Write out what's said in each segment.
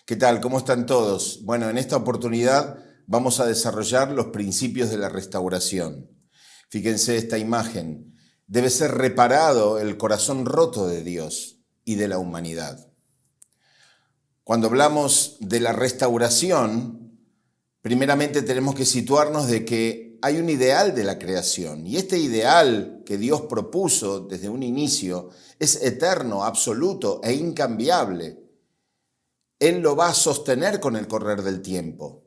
¿Qué tal? ¿Cómo están todos? Bueno, en esta oportunidad vamos a desarrollar los principios de la restauración. Fíjense esta imagen. Debe ser reparado el corazón roto de Dios y de la humanidad. Cuando hablamos de la restauración, primeramente tenemos que situarnos de que hay un ideal de la creación y este ideal que Dios propuso desde un inicio es eterno, absoluto e incambiable. Él lo va a sostener con el correr del tiempo.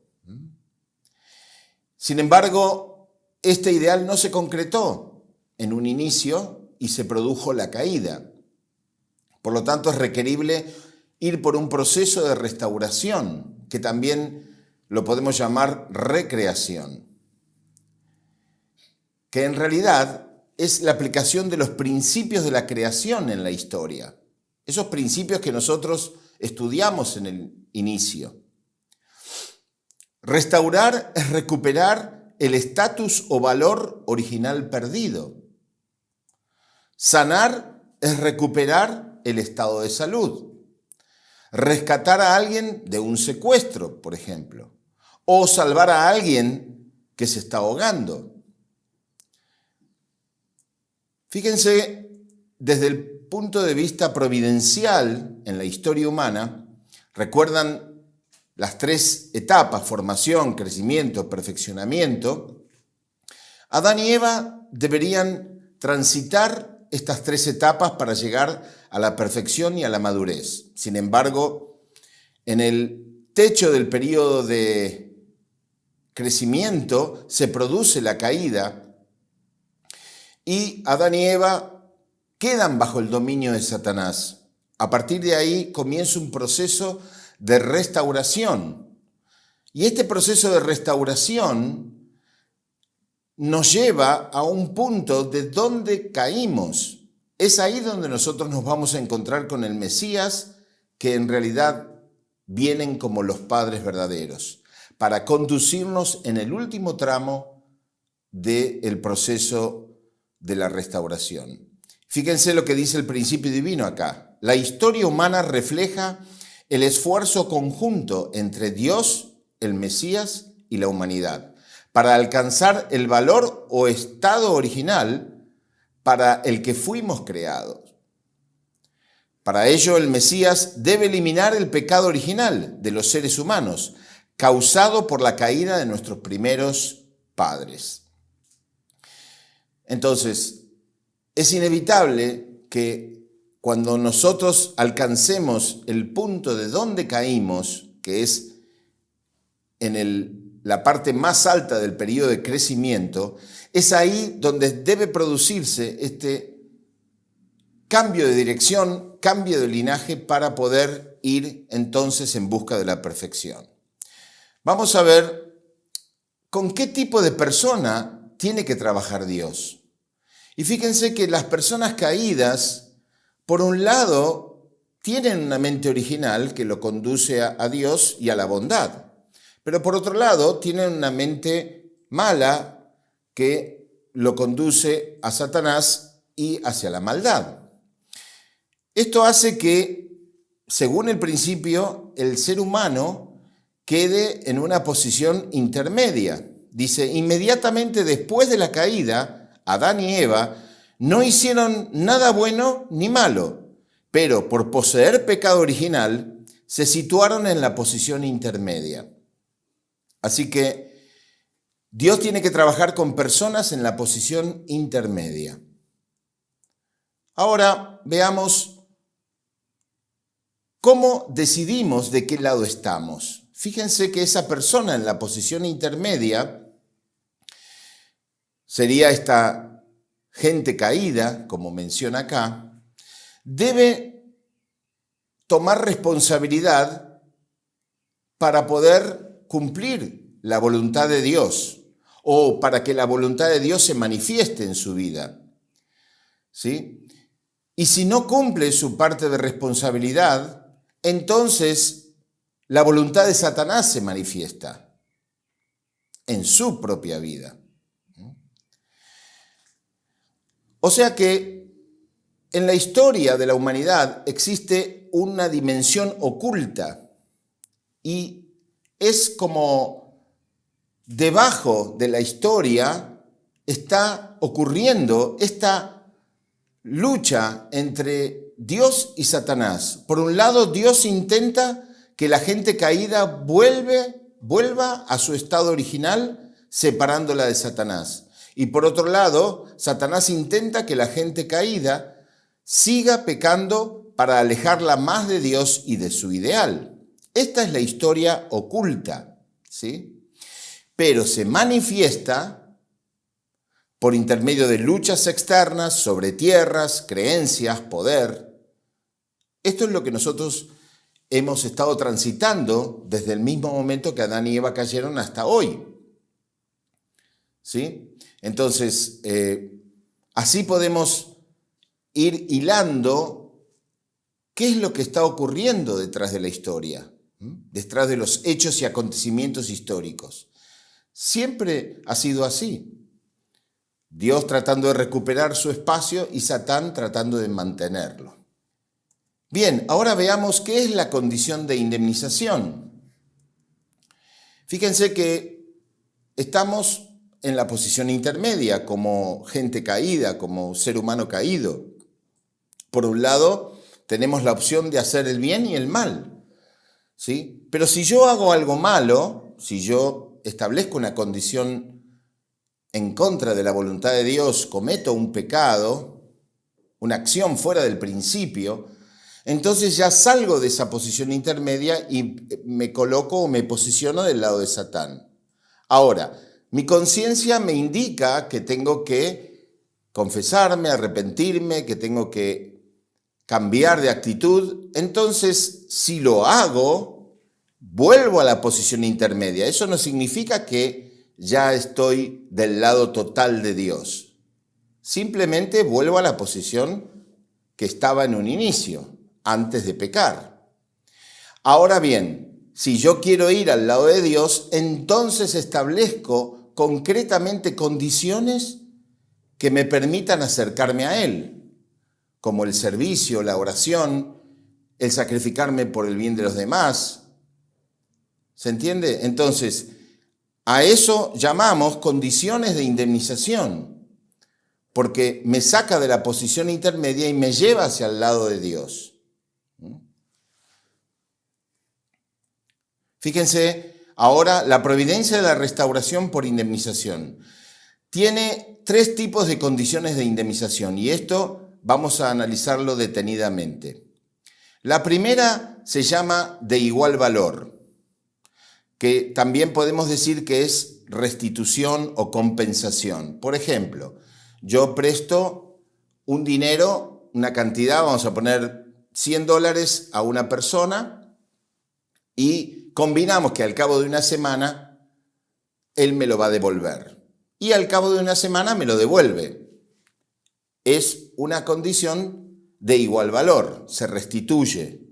Sin embargo, este ideal no se concretó en un inicio y se produjo la caída. Por lo tanto, es requerible ir por un proceso de restauración, que también lo podemos llamar recreación, que en realidad es la aplicación de los principios de la creación en la historia. Esos principios que nosotros estudiamos en el inicio. Restaurar es recuperar el estatus o valor original perdido. Sanar es recuperar el estado de salud. Rescatar a alguien de un secuestro, por ejemplo, o salvar a alguien que se está ahogando. Fíjense, desde el punto de vista providencial en la historia humana, recuerdan las tres etapas: formación, crecimiento, perfeccionamiento. Adán y Eva deberían transitar estas tres etapas para llegar a la perfección y a la madurez. Sin embargo, en el techo del periodo de crecimiento se produce la caída y Adán y Eva quedan bajo el dominio de Satanás. A partir de ahí comienza un proceso de restauración. Y este proceso de restauración nos lleva a un punto de donde caímos. Es ahí donde nosotros nos vamos a encontrar con el Mesías, que en realidad vienen como los padres verdaderos, para conducirnos en el último tramo del proceso de la restauración. Fíjense lo que dice el principio divino acá. La historia humana refleja el esfuerzo conjunto entre Dios, el Mesías y la humanidad para alcanzar el valor o estado original para el que fuimos creados. Para ello, el Mesías debe eliminar el pecado original de los seres humanos, causado por la caída de nuestros primeros padres. Entonces, es inevitable que cuando nosotros alcancemos el punto de donde caímos, que es en la parte más alta del periodo de crecimiento, es ahí donde debe producirse este cambio de dirección, cambio de linaje para poder ir entonces en busca de la perfección. Vamos a ver con qué tipo de persona tiene que trabajar Dios. Y fíjense que las personas caídas, por un lado, tienen una mente original que lo conduce a Dios y a la bondad. Pero por otro lado, tienen una mente mala que lo conduce a Satanás y hacia la maldad. Esto hace que, según el principio, el ser humano quede en una posición intermedia. Dice, inmediatamente después de la caída, Adán y Eva no hicieron nada bueno ni malo, pero por poseer pecado original, se situaron en la posición intermedia. Así que Dios tiene que trabajar con personas en la posición intermedia. Ahora veamos cómo decidimos de qué lado estamos. Fíjense que esa persona en la posición intermedia sería esta gente caída, como menciona acá, debe tomar responsabilidad para poder cumplir la voluntad de Dios o para que la voluntad de Dios se manifieste en su vida. ¿Sí? Y si no cumple su parte de responsabilidad, entonces la voluntad de Satanás se manifiesta en su propia vida. O sea que en la historia de la humanidad existe una dimensión oculta y es como debajo de la historia está ocurriendo esta lucha entre Dios y Satanás. Por un lado, Dios intenta que la gente caída vuelva a su estado original, separándola de Satanás. Y por otro lado, Satanás intenta que la gente caída siga pecando para alejarla más de Dios y de su ideal. Esta es la historia oculta, ¿sí? Pero se manifiesta por intermedio de luchas externas sobre tierras, creencias, poder. Esto es lo que nosotros hemos estado transitando desde el mismo momento que Adán y Eva cayeron hasta hoy. ¿Sí? Entonces, así podemos ir hilando qué es lo que está ocurriendo detrás de la historia, detrás de los hechos y acontecimientos históricos. Siempre ha sido así. Dios tratando de recuperar su espacio y Satán tratando de mantenerlo. Bien, ahora veamos qué es la condición de indemnización. Fíjense que estamos en la posición intermedia como gente caída, como ser humano caído. Por un lado, tenemos la opción de hacer el bien y el mal, ¿sí? Pero si yo hago algo malo, si yo establezco una condición en contra de la voluntad de Dios, cometo un pecado, una acción fuera del principio, entonces ya salgo de esa posición intermedia y me coloco o me posiciono del lado de Satán. Ahora, mi conciencia me indica que tengo que confesarme, arrepentirme, que tengo que cambiar de actitud. Entonces, si lo hago, vuelvo a la posición intermedia. Eso no significa que ya estoy del lado total de Dios. Simplemente vuelvo a la posición que estaba en un inicio, antes de pecar. Ahora bien, si yo quiero ir al lado de Dios, entonces establezco concretamente condiciones que me permitan acercarme a Él, como el servicio, la oración, el sacrificarme por el bien de los demás. ¿Se entiende? Entonces, a eso llamamos condiciones de indemnización, porque me saca de la posición intermedia y me lleva hacia el lado de Dios. Fíjense, ahora la providencia de la restauración por indemnización. Tiene 3 tipos de condiciones de indemnización y esto vamos a analizarlo detenidamente. La primera se llama de igual valor, que también podemos decir que es restitución o compensación. Por ejemplo, yo presto un dinero, una cantidad, vamos a poner $100 a una persona y combinamos que al cabo de una semana él me lo va a devolver y al cabo de una semana me lo devuelve. Es una condición de igual valor, se restituye,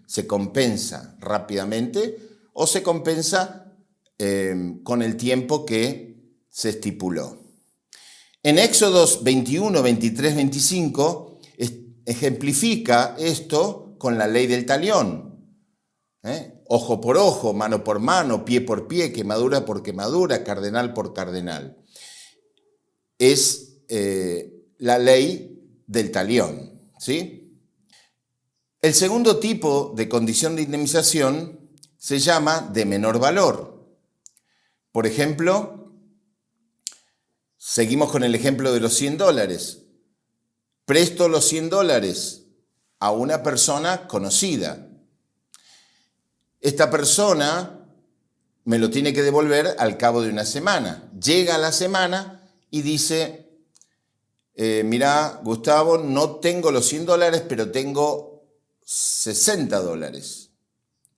se compensa rápidamente o se compensa con el tiempo que se estipuló. En Éxodos 21, 23, 25 ejemplifica esto con la ley del talión. Ojo por ojo, mano por mano, pie por pie, quemadura por quemadura, cardenal por cardenal. Es la ley del talión, ¿sí? El segundo tipo de condición de indemnización se llama de menor valor. Por ejemplo, seguimos con el ejemplo de los $100. Presto los $100 a una persona conocida. Esta persona me lo tiene que devolver al cabo de una semana. Llega la semana y dice, mira, Gustavo, no tengo los $100, pero tengo $60.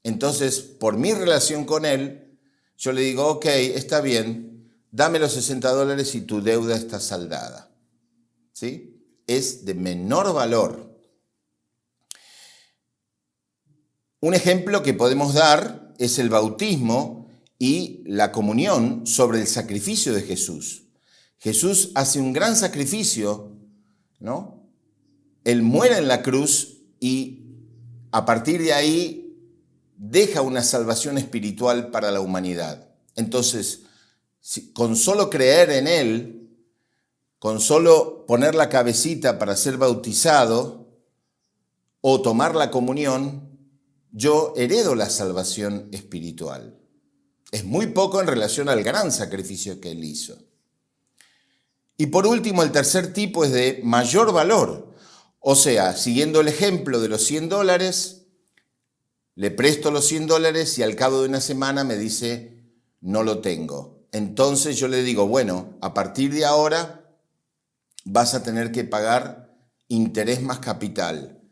Entonces, por mi relación con él, yo le digo, ok, está bien, dame los $60 y tu deuda está saldada. ¿Sí? Es de menor valor. Un ejemplo que podemos dar es el bautismo y la comunión sobre el sacrificio de Jesús. Jesús hace un gran sacrificio, ¿no? Él muere en la cruz y a partir de ahí deja una salvación espiritual para la humanidad. Entonces, con solo creer en Él, con solo poner la cabecita para ser bautizado o tomar la comunión, yo heredo la salvación espiritual. Es muy poco en relación al gran sacrificio que Él hizo. Y por último, el tercer tipo es de mayor valor. O sea, siguiendo el ejemplo de los $100, le presto los $100 y al cabo de una semana me dice, no lo tengo. Entonces yo le digo, bueno, a partir de ahora vas a tener que pagar interés más capital,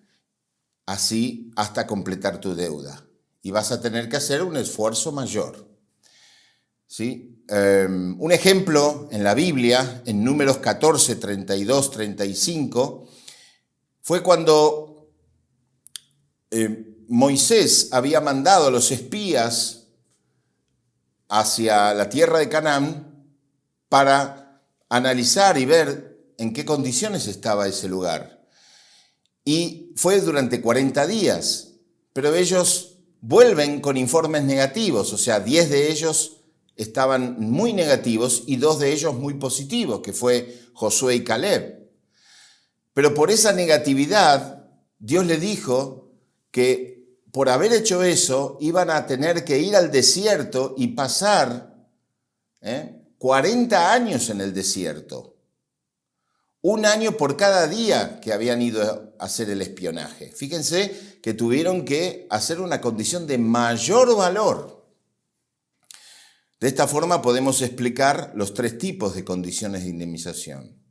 así hasta completar tu deuda. Y vas a tener que hacer un esfuerzo mayor. ¿Sí? Un ejemplo en la Biblia, en Números 14, 32, 35, fue cuando Moisés había mandado a los espías hacia la tierra de Canaán para analizar y ver en qué condiciones estaba ese lugar. Y fue durante 40 días, pero ellos vuelven con informes negativos, o sea, 10 de ellos estaban muy negativos y 2 de ellos muy positivos, que fue Josué y Caleb. Pero por esa negatividad, Dios le dijo que por haber hecho eso, iban a tener que ir al desierto y pasar 40 años en el desierto. 1 año por cada día que habían ido a hacer el espionaje. Fíjense que tuvieron que hacer una condición de mayor valor. De esta forma podemos explicar los 3 tipos de condiciones de indemnización.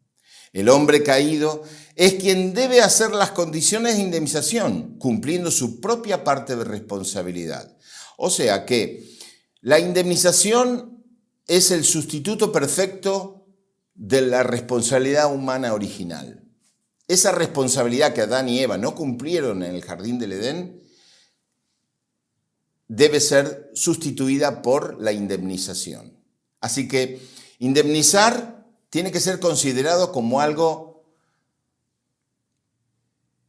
El hombre caído es quien debe hacer las condiciones de indemnización, cumpliendo su propia parte de responsabilidad. O sea que la indemnización es el sustituto perfecto de la responsabilidad humana original. Esa responsabilidad que Adán y Eva no cumplieron en el jardín del Edén debe ser sustituida por la indemnización. Así que indemnizar tiene que ser considerado como algo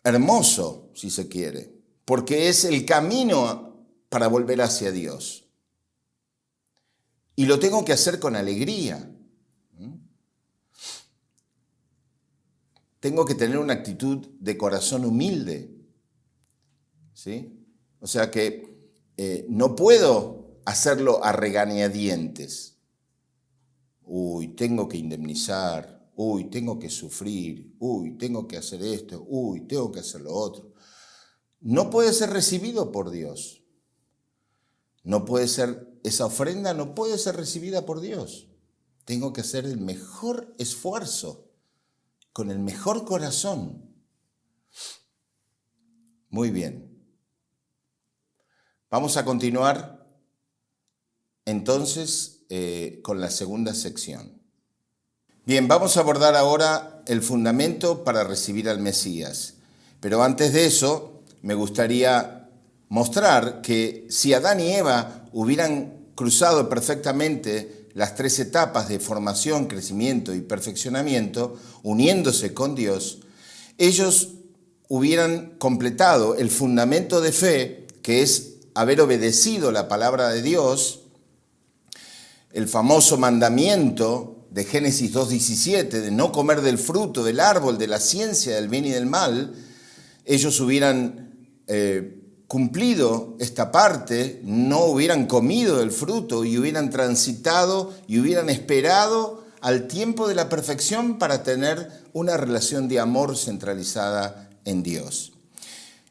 hermoso, si se quiere, porque es el camino para volver hacia Dios. Y lo tengo que hacer con alegría. Tengo que tener una actitud de corazón humilde. ¿Sí? O sea que no puedo hacerlo a regañadientes. Uy, tengo que indemnizar, uy, tengo que sufrir, uy, tengo que hacer esto, uy, tengo que hacer lo otro. No puede ser recibido por Dios. No puede ser, esa ofrenda no puede ser recibida por Dios. Tengo que hacer el mejor esfuerzo, con el mejor corazón. Muy bien. Vamos a continuar entonces con la segunda sección. Bien, vamos a abordar ahora el fundamento para recibir al Mesías. Pero antes de eso, me gustaría mostrar que si Adán y Eva hubieran cruzado perfectamente las 3 etapas de formación, crecimiento y perfeccionamiento, uniéndose con Dios, ellos hubieran completado el fundamento de fe, que es haber obedecido la palabra de Dios, el famoso mandamiento de Génesis 2:17 de no comer del fruto del árbol de la ciencia del bien y del mal. Ellos hubieran cumplido esta parte, no hubieran comido del fruto y hubieran transitado y hubieran esperado al tiempo de la perfección para tener una relación de amor centralizada en Dios.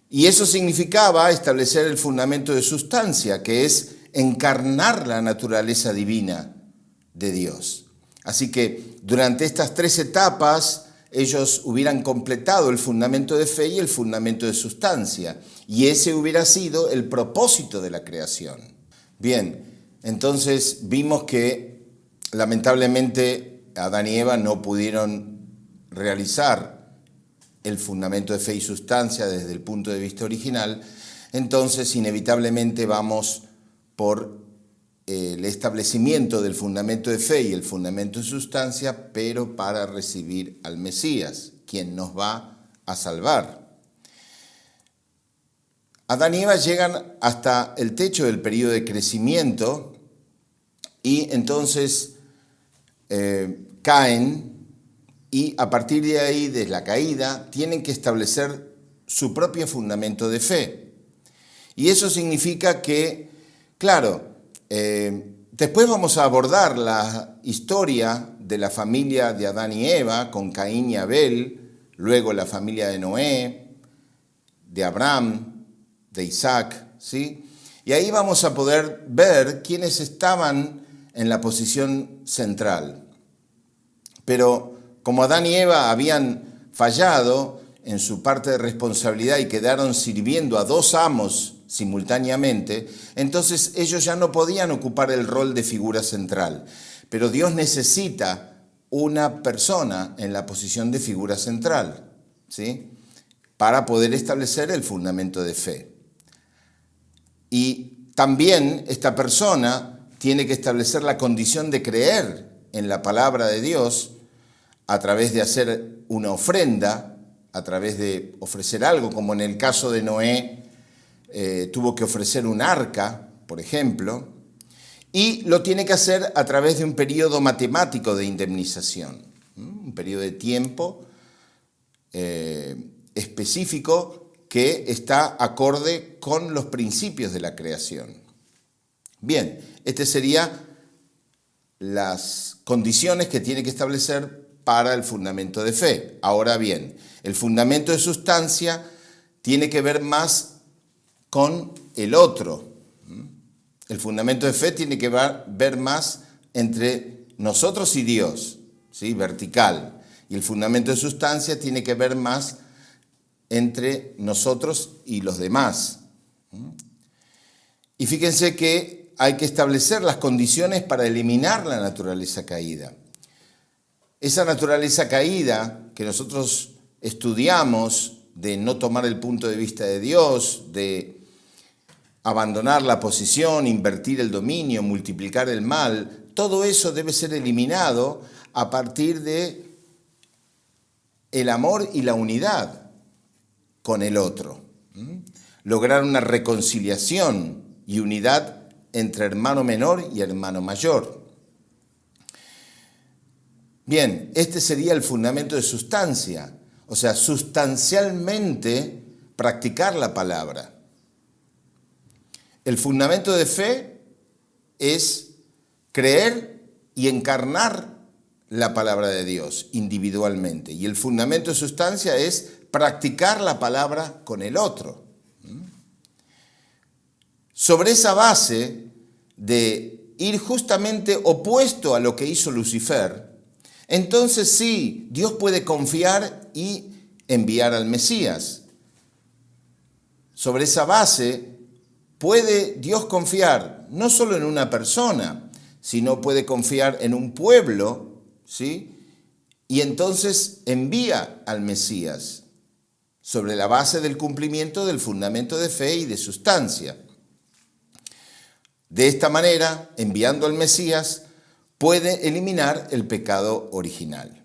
Y eso significaba establecer el fundamento de sustancia, que es encarnar la naturaleza divina de Dios. Así que durante estas 3 etapas ellos hubieran completado el fundamento de fe y el fundamento de sustancia, y ese hubiera sido el propósito de la creación. Bien, entonces vimos que lamentablemente Adán y Eva no pudieron realizar el fundamento de fe y sustancia desde el punto de vista original, entonces inevitablemente vamos por el establecimiento del fundamento de fe y el fundamento de sustancia, pero para recibir al Mesías, quien nos va a salvar. Adán y Eva llegan hasta el techo del periodo de crecimiento y entonces caen, y a partir de ahí, desde la caída, tienen que establecer su propio fundamento de fe. Y eso significa que, claro, después vamos a abordar la historia de la familia de Adán y Eva, con Caín y Abel, luego la familia de Noé, de Abraham, de Isaac, ¿sí? Y ahí vamos a poder ver quiénes estaban en la posición central. Pero como Adán y Eva habían fallado en su parte de responsabilidad y quedaron sirviendo a dos amos simultáneamente, entonces ellos ya no podían ocupar el rol de figura central. Pero Dios necesita una persona en la posición de figura central, ¿sí?, para poder establecer el fundamento de fe. Y también esta persona tiene que establecer la condición de creer en la palabra de Dios a través de hacer una ofrenda, a través de ofrecer algo, como en el caso de Noé, tuvo que ofrecer un arca, por ejemplo, y lo tiene que hacer a través de un periodo matemático de indemnización, un periodo de tiempo específico que está acorde con los principios de la creación. Bien, estas serían las condiciones que tiene que establecer para el fundamento de fe. Ahora bien, el fundamento de sustancia tiene que ver más con el otro. El fundamento de fe tiene que ver más entre nosotros y Dios, ¿sí?, vertical. Y el fundamento de sustancia tiene que ver más entre nosotros y los demás. Y fíjense que hay que establecer las condiciones para eliminar la naturaleza caída. Esa naturaleza caída que nosotros estudiamos, de no tomar el punto de vista de Dios, de abandonar la posición, invertir el dominio, multiplicar el mal, todo eso debe ser eliminado a partir de el amor y la unidad con el otro. Lograr una reconciliación y unidad entre hermano menor y hermano mayor. Bien, este sería el fundamento de sustancia, o sea, sustancialmente practicar la palabra. El fundamento de fe es creer y encarnar la palabra de Dios individualmente. Y el fundamento de sustancia es practicar la palabra con el otro. Sobre esa base de ir justamente opuesto a lo que hizo Lucifer, entonces sí, Dios puede confiar y enviar al Mesías. Sobre esa base puede Dios confiar no solo en una persona, sino puede confiar en un pueblo, ¿sí? Y entonces envía al Mesías sobre la base del cumplimiento del fundamento de fe y de sustancia. De esta manera, enviando al Mesías, puede eliminar el pecado original.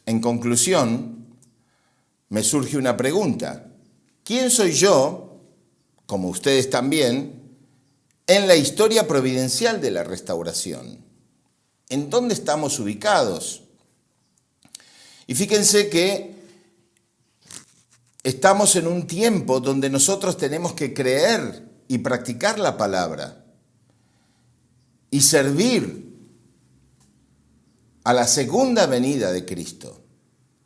En conclusión, me surge una pregunta. ¿Quién soy yo, como ustedes también, en la historia providencial de la restauración? ¿En dónde estamos ubicados? Y fíjense que estamos en un tiempo donde nosotros tenemos que creer y practicar la palabra y servir a la segunda venida de Cristo.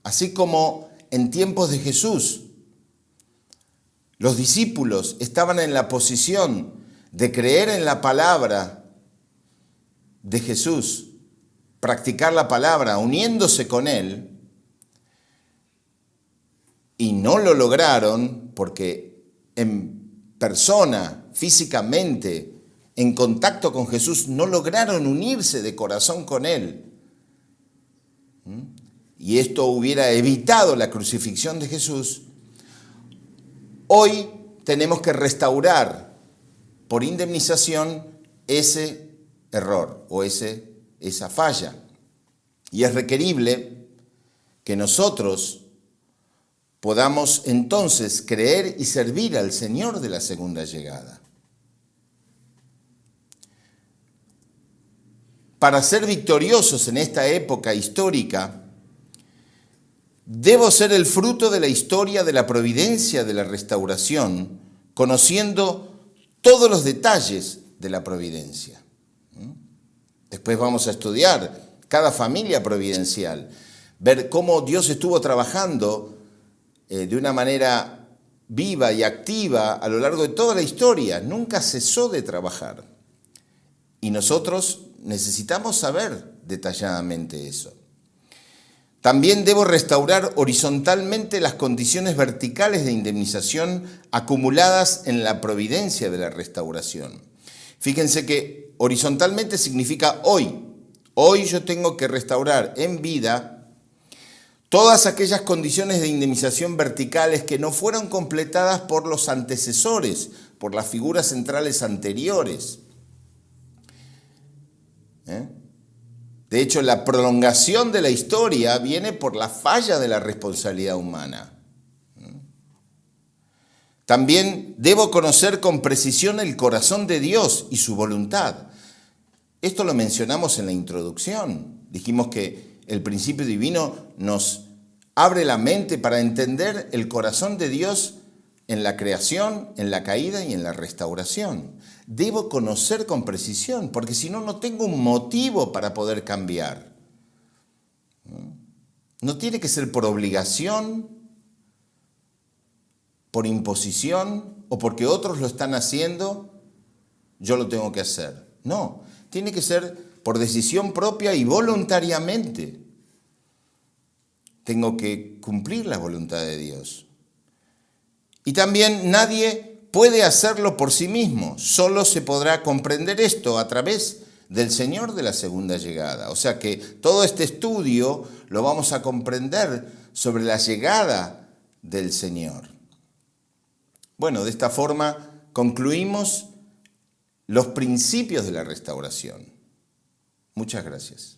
Así como en tiempos de Jesús, los discípulos estaban en la posición de creer en la palabra de Jesús, practicar la palabra, uniéndose con Él, y no lo lograron porque en persona, físicamente, en contacto con Jesús, no lograron unirse de corazón con Él. Y esto hubiera evitado la crucifixión de Jesús. Hoy tenemos que restaurar por indemnización ese error o esa falla. Y es requerible que nosotros podamos entonces creer y servir al Señor de la segunda llegada. Para ser victoriosos en esta época histórica, debo ser el fruto de la historia de la providencia de la restauración, conociendo todos los detalles de la providencia. Después vamos a estudiar cada familia providencial, ver cómo Dios estuvo trabajando de una manera viva y activa a lo largo de toda la historia. Nunca cesó de trabajar. Y nosotros necesitamos saber detalladamente eso. También debo restaurar horizontalmente las condiciones verticales de indemnización acumuladas en la providencia de la restauración. Fíjense que horizontalmente significa hoy. Hoy yo tengo que restaurar en vida todas aquellas condiciones de indemnización verticales que no fueron completadas por los antecesores, por las figuras centrales anteriores. De hecho, la prolongación de la historia viene por la falla de la responsabilidad humana. También debo conocer con precisión el corazón de Dios y su voluntad. Esto lo mencionamos en la introducción. Dijimos que el principio divino nos abre la mente para entender el corazón de Dios en la creación, en la caída y en la restauración. Debo conocer con precisión, porque si no, no tengo un motivo para poder cambiar. No tiene que ser por obligación, por imposición o porque otros lo están haciendo, yo lo tengo que hacer. No, tiene que ser por decisión propia y voluntariamente. Tengo que cumplir la voluntad de Dios. Y también nadie puede hacerlo por sí mismo. Solo se podrá comprender esto a través del Señor de la segunda llegada. O sea que todo este estudio lo vamos a comprender sobre la llegada del Señor. Bueno, de esta forma concluimos los principios de la restauración. Muchas gracias.